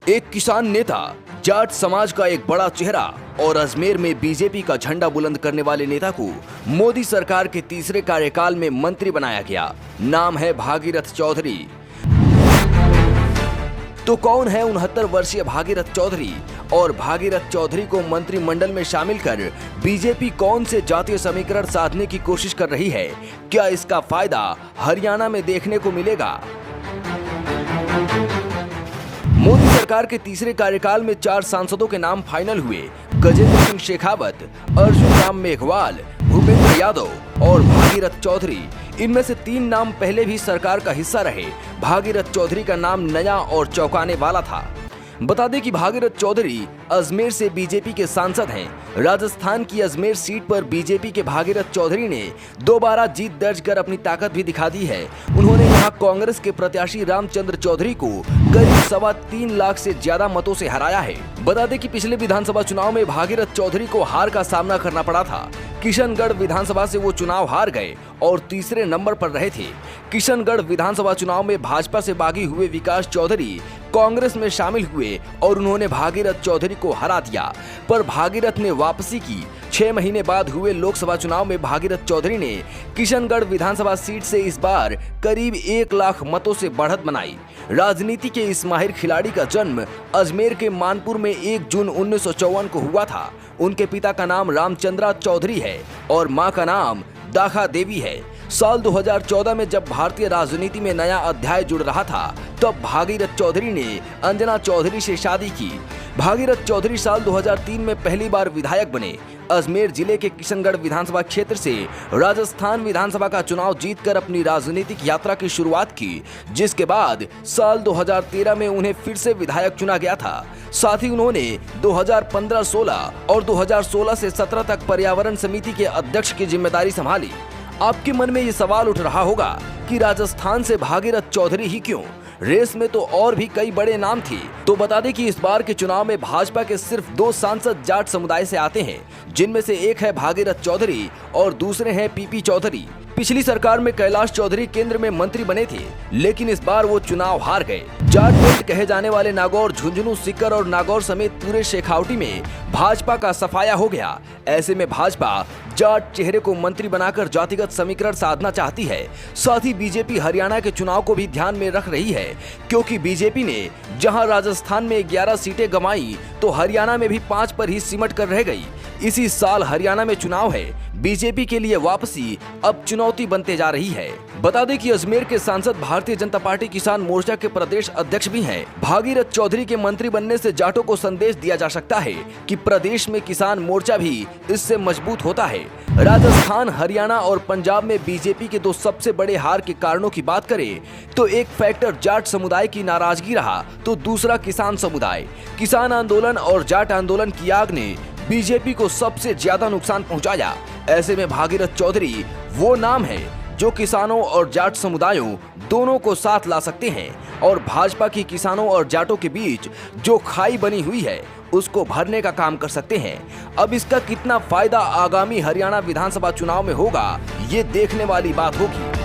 एक किसान नेता, जाट समाज का एक बड़ा चेहरा और अजमेर में बीजेपी का झंडा बुलंद करने वाले नेता को मोदी सरकार के तीसरे कार्यकाल में मंत्री बनाया गया। नाम है भागीरथ चौधरी। तो कौन है 69 वर्षीय भागीरथ चौधरी और भागीरथ चौधरी को मंत्रिमंडल में शामिल कर बीजेपी कौन से जातीय समीकरण साधने की कोशिश कर रही है? क्या इसका फायदा हरियाणा में देखने को मिलेगा? मोदी सरकार के तीसरे कार्यकाल में 4 सांसदों के नाम फाइनल हुए। गजेंद्र सिंह शेखावत, अर्जुन राम मेघवाल, भूपेंद्र यादव और भागीरथ चौधरी। इनमें से 3 नाम पहले भी सरकार का हिस्सा रहे। भागीरथ चौधरी का नाम नया और चौंकाने वाला था। बता दें कि भागीरथ चौधरी अजमेर से बीजेपी के सांसद हैं। राजस्थान की अजमेर सीट पर बीजेपी के भागीरथ चौधरी ने दोबारा जीत दर्ज कर अपनी ताकत भी दिखा दी है। उन्होंने यहां कांग्रेस के प्रत्याशी रामचंद्र चौधरी को करीब 3.25 लाख से ज्यादा मतों से हराया है। बता दें कि पिछले विधानसभा चुनाव में भागीरथ चौधरी को हार का सामना करना पड़ा था। किशनगढ़ विधानसभा से वो चुनाव हार गए और तीसरे नंबर पर रहे थे। किशनगढ़ विधानसभा चुनाव में भाजपा से बागी हुए विकास चौधरी कांग्रेस में शामिल हुए और उन्होंने भागीरथ चौधरी को हरा दिया। पर भागीरथ ने वापसी की। 6 महीने बाद हुए लोकसभा चुनाव में भागीरथ चौधरी ने किशनगढ़ विधानसभा सीट से इस बार करीब 1 लाख मतों से बढ़त बनाई। राजनीति के इस माहिर खिलाड़ी का जन्म अजमेर के मानपुर में 1 जून 1954 को हुआ था। उनके पिता का नाम रामचंद्रा चौधरी है और मां का नाम दाखा देवी है। साल 2014 में जब भारतीय राजनीति में नया अध्याय जुड़ रहा था, तब भागीरथ चौधरी ने अंजना चौधरी से शादी की। भागीरथ चौधरी साल 2003 में पहली बार विधायक बने। अजमेर जिले के किशनगढ़ विधानसभा क्षेत्र से राजस्थान विधानसभा का चुनाव जीतकर अपनी राजनीतिक यात्रा की शुरुआत की, जिसके बाद साल 2013 में उन्हें फिर से विधायक चुना गया था। साथ ही उन्होंने 2015-16 और 2016 से 17 तक पर्यावरण समिति के अध्यक्ष की जिम्मेदारी संभाली। आपके मन में ये सवाल उठ रहा होगा कि राजस्थान से भागीरथ चौधरी ही क्यों? रेस में तो और भी कई बड़े नाम थे। तो बता दें कि इस बार के चुनाव में भाजपा के सिर्फ 2 सांसद जाट समुदाय से आते हैं, जिनमें से एक है भागीरथ चौधरी और दूसरे हैं पीपी चौधरी। पिछली सरकार में कैलाश चौधरी केंद्र में मंत्री बने थे, लेकिन इस बार वो चुनाव हार गए। जाट बेल्ट कहे जाने वाले नागौर, झुंझुनू, सीकर और नागौर समेत पूरे शेखावटी में भाजपा का सफाया हो गया। ऐसे में भाजपा जाट चेहरे को मंत्री बनाकर जातिगत समीकरण साधना चाहती है। साथ ही बीजेपी हरियाणा के चुनाव को भी ध्यान में रख रही है, क्योंकि बीजेपी ने जहां राजस्थान में 11 सीटें गंवाई, तो हरियाणा में भी 5 पर ही सिमट कर रह गई। इसी साल हरियाणा में चुनाव है। बीजेपी के लिए वापसी अब चुनौती बनते जा रही है। बता दें कि अजमेर के सांसद भारतीय जनता पार्टी किसान मोर्चा के प्रदेश अध्यक्ष भी हैं। भागीरथ चौधरी के मंत्री बनने से जाटों को संदेश दिया जा सकता है कि प्रदेश में किसान मोर्चा भी इससे मजबूत होता है। राजस्थान, हरियाणा और पंजाब में बीजेपी के 2 सबसे बड़े हार के कारणों की बात करें तो एक फैक्टर जाट समुदाय की नाराजगी रहा, तो दूसरा किसान समुदाय। किसान आंदोलन और जाट आंदोलन की आग ने बीजेपी को सबसे ज्यादा नुकसान पहुंचाया। ऐसे में भागीरथ चौधरी वो नाम है जो किसानों और जाट समुदायों दोनों को साथ ला सकते हैं और भाजपा की किसानों और जाटों के बीच जो खाई बनी हुई है उसको भरने का काम कर सकते हैं। अब इसका कितना फायदा आगामी हरियाणा विधानसभा चुनाव में होगा, ये देखने वाली बात होगी।